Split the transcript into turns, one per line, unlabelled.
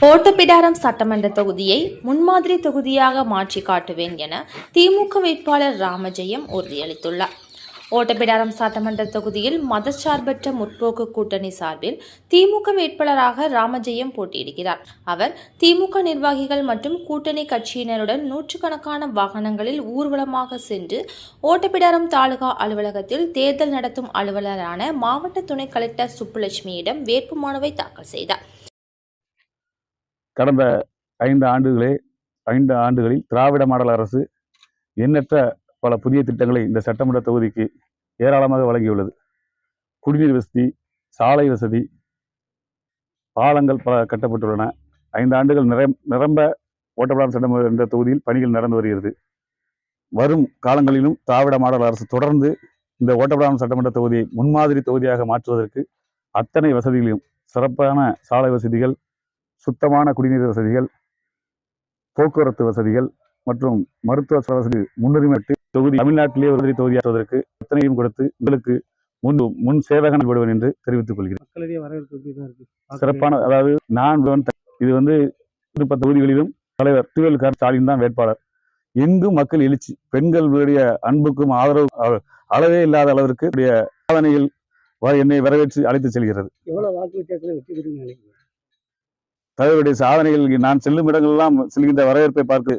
ஓட்டப்பிடாரம் சட்டமன்ற தொகுதியை முன்மாதிரி தொகுதியாக மாற்றி காட்டுவேன் என திமுக வேட்பாளர் ராமஜெயம் உறுதியளித்துள்ளார். ஓட்டப்பிடாரம் சட்டமன்ற தொகுதியில் மதச்சார்பற்ற முற்போக்கு கூட்டணி சார்பில் திமுக வேட்பாளராக ராமஜெயம் போட்டியிடுகிறார். அவர் திமுக நிர்வாகிகள் மற்றும் கூட்டணி கட்சியினருடன் நூற்றுக்கணக்கான வாகனங்களில் ஊர்வலமாக சென்று ஓட்டப்பிடாரம் தாலுகா அலுவலகத்தில் தேர்தல் நடத்தும் அலுவலரான மாவட்ட துணை கலெக்டர் சுப்புலட்சுமியிடம் வேட்புமனுவை தாக்கல் செய்தார்.
கடந்த 5 ஆண்டுகளில் திராவிட மாடல் அரசு எண்ணற்ற பல புதிய திட்டங்களை இந்த சட்டமன்ற தொகுதிக்கு ஏராளமாக வழங்கியுள்ளது. குடிநீர் வசதி, சாலை வசதி, பாலங்கள் பல கட்டப்பட்டுள்ளன. 5 ஆண்டுகள் நிரம்ப ஓட்டப்பிடாரம் சட்டமன்ற தொகுதியில் பணிகள் நடந்து வருகிறது. வரும் காலங்களிலும் திராவிட மாடல் அரசு தொடர்ந்து இந்த ஓட்டப்பிடாரம் சட்டமன்ற தொகுதியை முன்மாதிரி தொகுதியாக மாற்றுவதற்கு அத்தனை வசதிகளையும், சிறப்பான சாலை வசதிகள், சுத்தமான குடிநீர் வசதிகள், போக்குவரத்து வசதிகள் மற்றும் மருத்துவ வசதி முன்னுரிமை தொகுதி தமிழ்நாட்டிலே ஒரு தொகுதியாற்றுவதற்கு அத்தனையும் கொடுத்து உங்களுக்கு முன் சேவகன் விடுவேன் என்று தெரிவித்துக் கொள்கிறேன். சிறப்பான, அதாவது நான் இது 10 தொகுதிகளிலும் தலைவர் டிஎல் ஸ்டாலின் தான் வேட்பாளர். எங்கும் மக்கள் எழுச்சி, பெண்களுடைய அன்புக்கும் ஆதரவு அளவே இல்லாத அளவிற்கு சாதனைகள் என்னை வரவேற்று அழைத்து செல்கிறது. தலைவருடைய சாதனைகள் நான் செல்லும் இடங்களெல்லாம் செல்கின்ற வரவேற்பை பார்த்து